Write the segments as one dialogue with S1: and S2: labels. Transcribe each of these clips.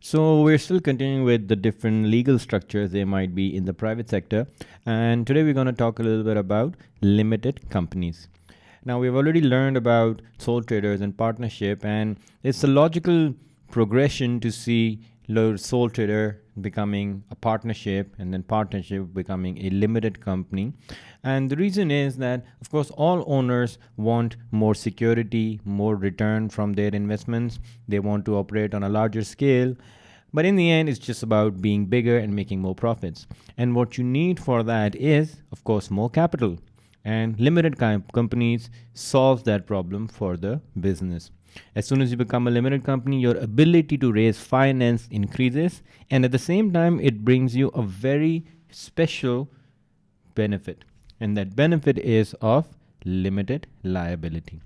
S1: So we're still continuing with the different legal structures there might be in the private sector. And today we're going to talk a little bit about limited companies. Now, we've already learned about sole traders and partnership, and it's a logical progression to see sole trader becoming a partnership and then partnership becoming a limited company. And the reason is that, of course, all owners want more security, more return from their investments. They want to operate on a larger scale. But in the end, it's just about being bigger and making more profits. And what you need for that is, of course, more capital. And limited companies solve that problem for the business. As soon as you become a limited company, your ability to raise finance increases, and at the same time, it brings you a very special benefit, and that benefit is of limited liability.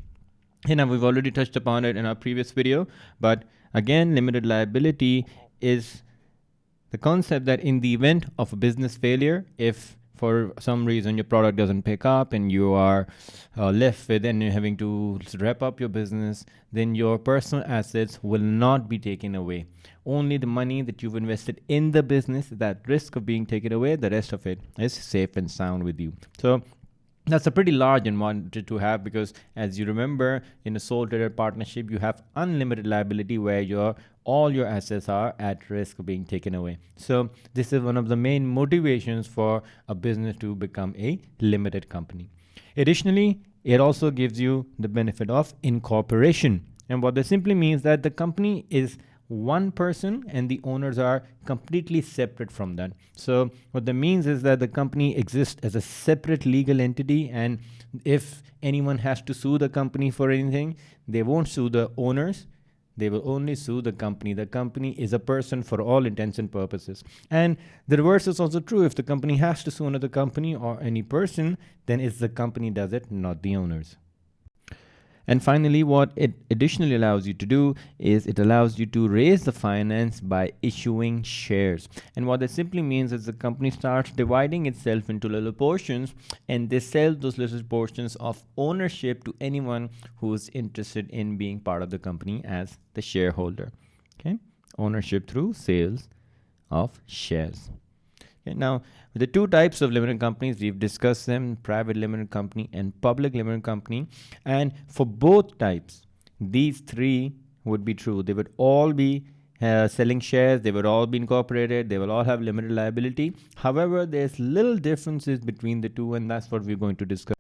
S1: And now we've already touched upon it in our previous video, but again, limited liability is the concept that in the event of a business failure, if for some reason your product doesn't pick up and you are left with and you're having to wrap up your business, then your personal assets will not be taken away. Only the money that you've invested in the business, that risk of being taken away, the rest of it is safe and sound with you. So that's a pretty large amount to have, because as you remember, in a sole trader partnership, you have unlimited liability where all your assets are at risk of being taken away. So this is one of the main motivations for a business to become a limited company. Additionally, it also gives you the benefit of incorporation. And what that simply means that the company is one person and the owners are completely separate from that. So what that means is that the company exists as a separate legal entity, and if anyone has to sue the company for anything, they won't sue the owners. They will only sue the company. The company is a person for all intents and purposes. And the reverse is also true. If the company has to sue another company or any person, then it's the company does it, not the owners. And finally, what it additionally allows you to do is it allows you to raise the finance by issuing shares. And what that simply means is the company starts dividing itself into little portions, and they sell those little portions of ownership to anyone who's interested in being part of the company as the shareholder. Okay, ownership through sales of shares. Okay, now, the two types of limited companies, we've discussed them: private limited company and public limited company. And for both types, these three would be true. They would all be selling shares, they would all be incorporated, they will all have limited liability. However, there's little differences between the two, and that's what we're going to discuss.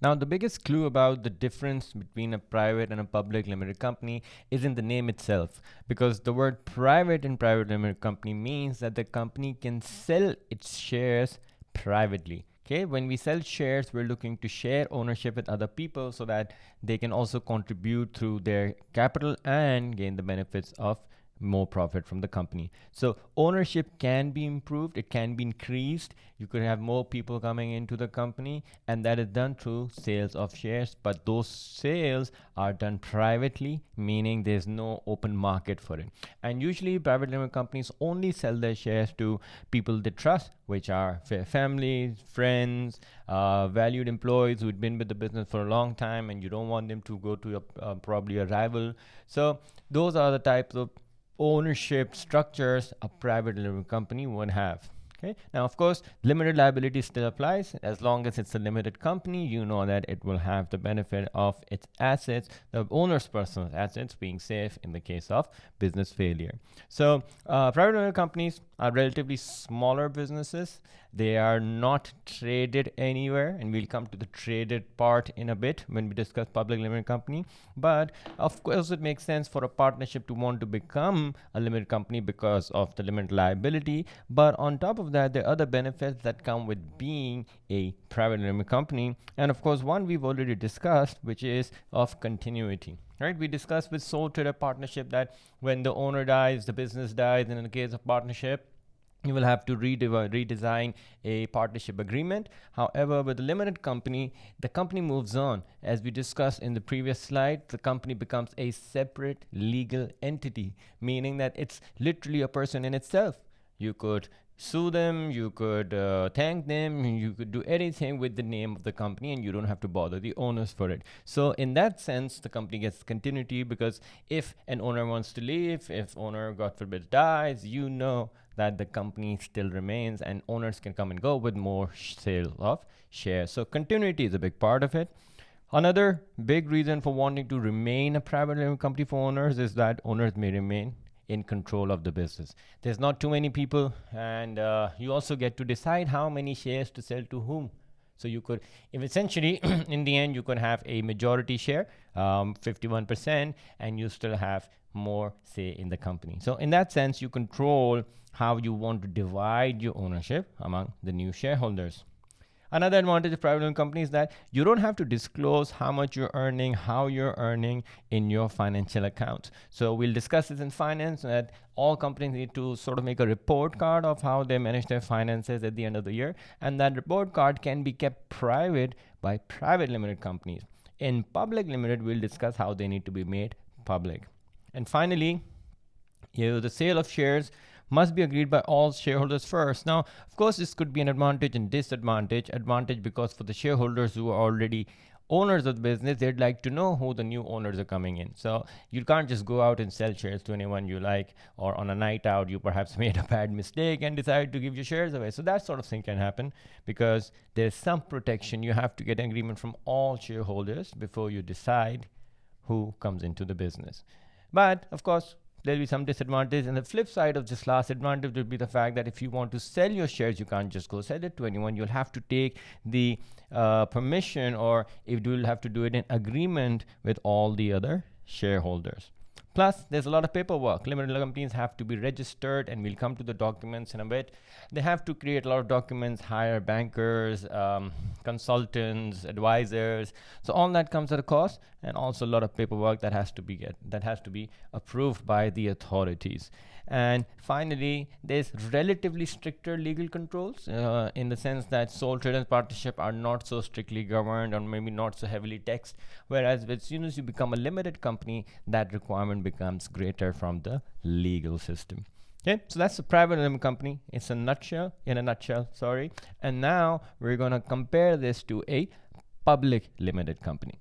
S1: Now, the biggest clue about the difference between a private and a public limited company is in the name itself, because the word private in private limited company means that the company can sell its shares privately. Okay, when we sell shares, we're looking to share ownership with other people so that they can also contribute through their capital and gain the benefits of more profit from the company. So ownership can be improved, it can be increased. You could have more people coming into the company, and that is done through sales of shares, but those sales are done privately, meaning there's no open market for it. And usually private limited companies only sell their shares to people they trust, which are families, friends, valued employees who've been with the business for a long time, and you don't want them to go to probably a rival. So those are the types of ownership structures a private limited company would have. Okay. Now, of course, limited liability still applies. As long as it's a limited company, you know that it will have the benefit of its assets, the owner's personal assets, being safe in the case of business failure. So private limited companies are relatively smaller businesses. They are not traded anywhere, and we'll come to the traded part in a bit when we discuss public limited company. But of course, it makes sense for a partnership to want to become a limited company because of the limited liability. But on top of that, there are other benefits that come with being a private limited company. And of course, one we've already discussed, which is of continuity. Right? We discussed with sole trader partnership that when the owner dies, the business dies, and in the case of partnership, you will have to redesign a partnership agreement. However, with a limited company, the company moves on. As we discussed in the previous slide, the company becomes a separate legal entity, meaning that it's literally a person in itself. You could sue them, you could thank them, you could do anything with the name of the company, and you don't have to bother the owners for it. So in that sense, the company gets continuity, because if an owner wants to leave, if owner, God forbid, dies, you know that the company still remains and owners can come and go with more sale of shares. So continuity is a big part of it. Another big reason for wanting to remain a private limited company for owners is that owners may remain in control of the business. There's not too many people, and you also get to decide how many shares to sell to whom. So you could, if essentially, in the end, you could have a majority share, 51%, and you still have more say in the company. So in that sense, you control how you want to divide your ownership among the new shareholders. Another advantage of private owned companies is that you don't have to disclose how much you're earning, how you're earning in your financial accounts. So we'll discuss this in finance, that all companies need to sort of make a report card of how they manage their finances at the end of the year. And that report card can be kept private by private limited companies. In public limited, we'll discuss how they need to be made public. And finally, the sale of shares must be agreed by all shareholders first. Now, of course, this could be an advantage and disadvantage. Advantage because for the shareholders who are already owners of the business, they'd like to know who the new owners are coming in. So you can't just go out and sell shares to anyone you like, or on a night out, you perhaps made a bad mistake and decided to give your shares away. So that sort of thing can happen because there's some protection. You have to get an agreement from all shareholders before you decide who comes into the business. But of course, there'll be some disadvantage. And the flip side of this last advantage would be the fact that if you want to sell your shares, you can't just go sell it to anyone. You'll have to take the permission, or if you'll have to do it in agreement with all the other shareholders. Plus, there's a lot of paperwork. Limited companies have to be registered, and we'll come to the documents in a bit. They have to create a lot of documents, hire bankers, consultants, advisors. So all that comes at a cost, and also a lot of paperwork that has to be approved by the authorities. And finally, there's relatively stricter legal controls in the sense that sole traders partnership are not so strictly governed, or maybe not so heavily taxed. Whereas as soon as you become a limited company, that requirement becomes greater from the legal system. Okay, so that's the private limited company. It's in a nutshell, sorry. And now we're going to compare this to a public limited company.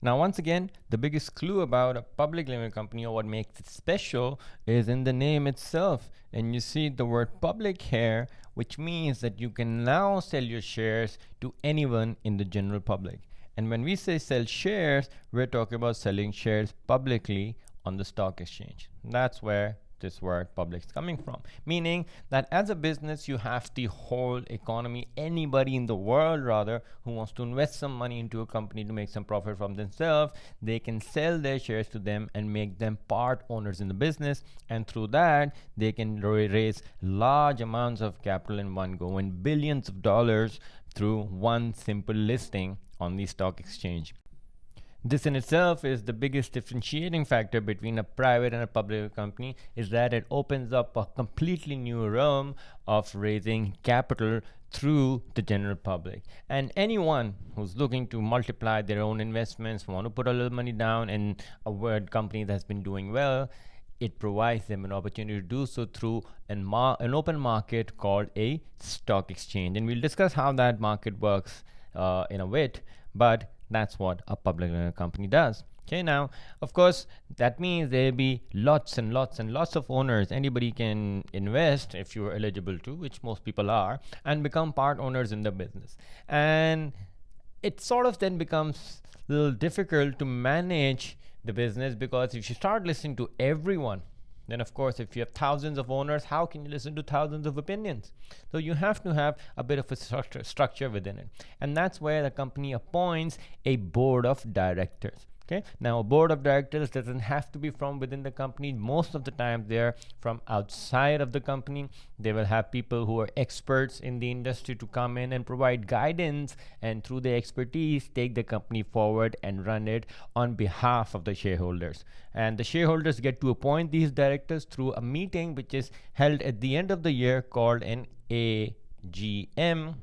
S1: Now, once again, the biggest clue about a public limited company, or what makes it special, is in the name itself. And you see the word public here, which means that you can now sell your shares to anyone in the general public. And when we say sell shares, we're talking about selling shares publicly on the stock exchange. That's where this word public is coming from, meaning that as a business, you have the whole economy, anybody in the world rather, who wants to invest some money into a company to make some profit from themselves, they can sell their shares to them and make them part owners in the business, and through that they can raise large amounts of capital in one go, and billions of dollars through one simple listing on the stock exchange. This in itself is the biggest differentiating factor between a private and a public company, is that it opens up a completely new realm of raising capital through the general public. And anyone who's looking to multiply their own investments, want to put a little money down in a word company that's been doing well, it provides them an opportunity to do so through an open market called a stock exchange. And we'll discuss how that market works in a bit, but that's what a public limited company does. Okay, now, of course, that means there'll be lots and lots and lots of owners. Anybody can invest if you're eligible to, which most people are, and become part owners in the business. And it sort of then becomes a little difficult to manage the business, because if you start listening to everyone, then of course, if you have thousands of owners, how can you listen to thousands of opinions? So you have to have a bit of a structure within it. And that's where the company appoints a board of directors. Okay. Now, a board of directors doesn't have to be from within the company. Most of the time, they're from outside of the company. They will have people who are experts in the industry to come in and provide guidance, and through their expertise, take the company forward and run it on behalf of the shareholders. And the shareholders get to appoint these directors through a meeting which is held at the end of the year called an AGM,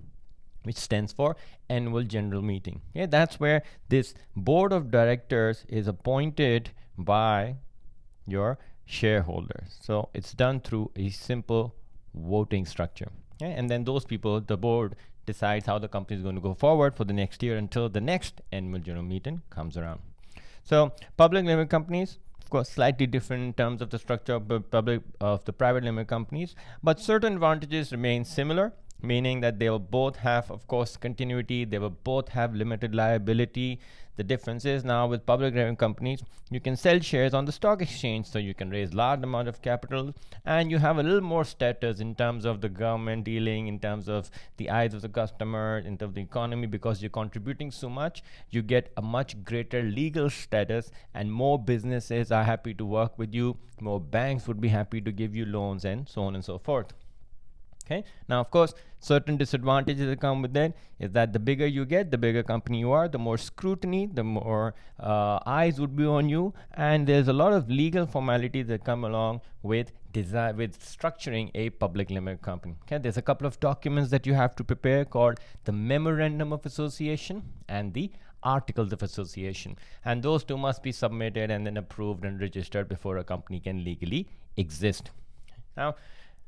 S1: which stands for annual general meeting. Okay, that's where this board of directors is appointed by your shareholders. So it's done through a simple voting structure. Okay? And then those people, the board, decides how the company is going to go forward for the next year until the next annual general meeting comes around. So public limited companies, of course, slightly different in terms of the structure of the private limited companies, but certain advantages remain similar, meaning that they will both have, of course, continuity. They will both have limited liability. The difference is now with public limited companies, you can sell shares on the stock exchange, so you can raise large amount of capital, and you have a little more status in terms of the government dealing, in terms of the eyes of the customer, in terms of the economy, because you're contributing so much. You get a much greater legal status, and more businesses are happy to work with you. More banks would be happy to give you loans, and so on and so forth. Okay. Now, of course, certain disadvantages that come with that is that the bigger you get, the bigger company you are, the more scrutiny, the more eyes would be on you, and there's a lot of legal formalities that come along with structuring a public limited company. Okay, there's a couple of documents that you have to prepare called the Memorandum of Association and the Articles of Association, and those two must be submitted and then approved and registered before a company can legally exist. Now,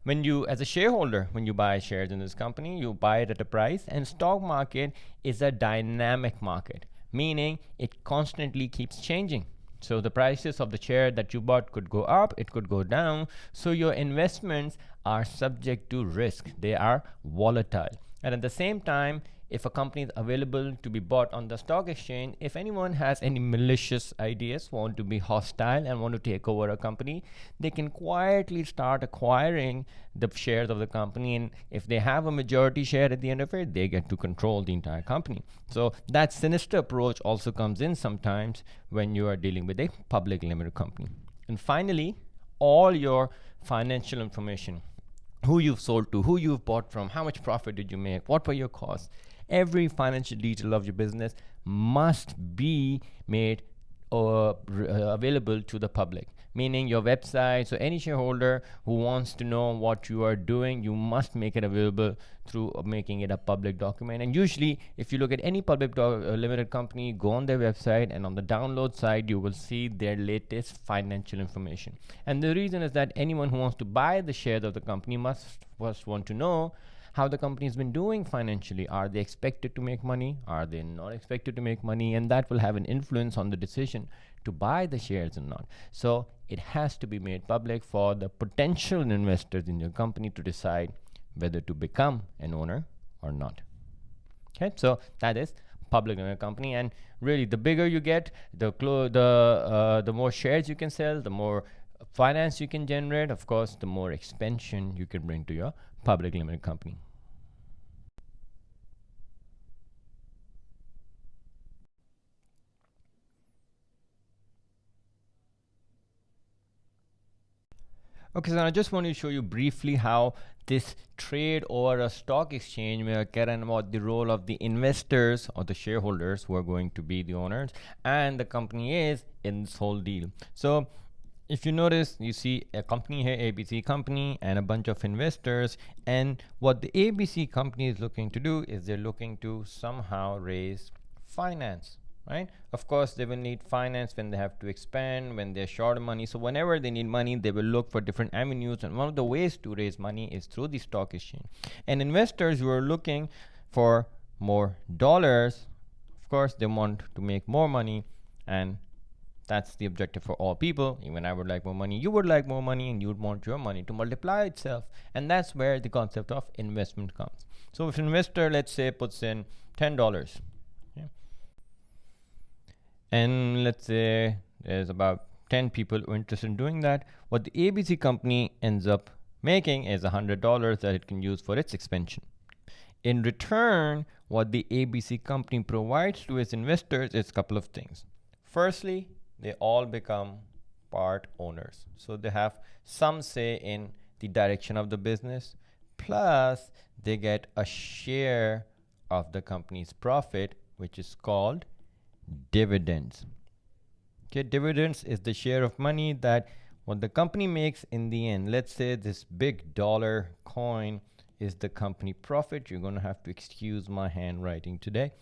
S1: when you, as a shareholder, when you buy shares in this company, you buy it at a price, and stock market is a dynamic market, meaning it constantly keeps changing. So the prices of the share that you bought could go up, it could go down. So your investments are subject to risk. They are volatile. And at the same time, if a company is available to be bought on the stock exchange, if anyone has any malicious ideas, want to be hostile and want to take over a company, they can quietly start acquiring the shares of the company, and if they have a majority share at the end of it, they get to control the entire company. So that sinister approach also comes in sometimes when you are dealing with a public limited company. And finally, all your financial information, who you've sold to, who you've bought from, how much profit did you make, what were your costs, every financial detail of your business must be made available to the public, meaning your website. So any shareholder who wants to know what you are doing, you must make it available through making it a public document. And usually, if you look at any public limited company, go on their website, and on the download side, you will see their latest financial information. And the reason is that anyone who wants to buy the shares of the company must first want to know how the company has been doing financially. Are they expected to make money? Are they not expected to make money? And that will have an influence on the decision to buy the shares or not. So it has to be made public for the potential investors in your company to decide whether to become an owner or not. Okay, so that is public limited company. And really, the bigger you get, the more shares you can sell, the more finance you can generate. Of course, the more expansion you can bring to your public limited company. Okay, so I just want to show you briefly how this trade over a stock exchange may occur, and what the role of the investors or the shareholders who are going to be the owners and the company is in this whole deal. So if you notice, you see a company here, ABC company, and a bunch of investors. And what the ABC company is looking to do is they're looking to somehow raise finance, right? Of course, they will need finance when they have to expand, when they're short of money. So whenever they need money, they will look for different avenues. And one of the ways to raise money is through the stock exchange. And investors who are looking for more dollars, of course, they want to make more money, and that's the objective for all people. Even I would like more money, you would like more money, and you would want your money to multiply itself. And that's where the concept of investment comes. So if an investor, let's say, puts in $10, okay, and let's say there's about 10 people who are interested in doing that, what the ABC company ends up making is $100 that it can use for its expansion. In return, what the ABC company provides to its investors is a couple of things. Firstly, they all become part owners. So they have some say in the direction of the business, plus they get a share of the company's profit, which is called dividends. Okay, dividends is the share of money that what the company makes in the end. Let's say this big dollar coin is the company profit. You're going to have to excuse my handwriting today.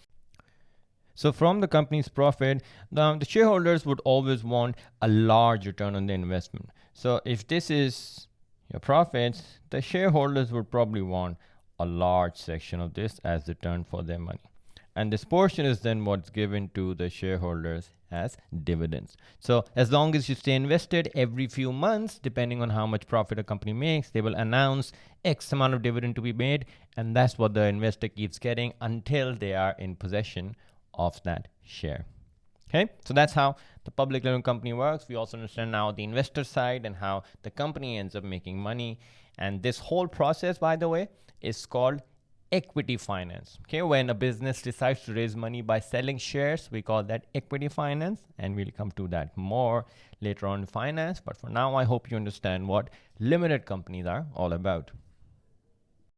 S1: So from the company's profit, the shareholders would always want a large return on the investment. So if this is your profits, the shareholders would probably want a large section of this as return for their money. And this portion is then what's given to the shareholders as dividends. So as long as you stay invested, every few months, depending on how much profit a company makes, they will announce X amount of dividend to be made. And that's what the investor keeps getting until they are in possession of that share. Okay, so that's how the public limited company works. We also understand now the investor side and how the company ends up making money. And this whole process, by the way, is called equity finance. Okay, when a business decides to raise money by selling shares, we call that equity finance, and we'll come to that more later on in finance. But for now, I hope you understand what limited companies are all about.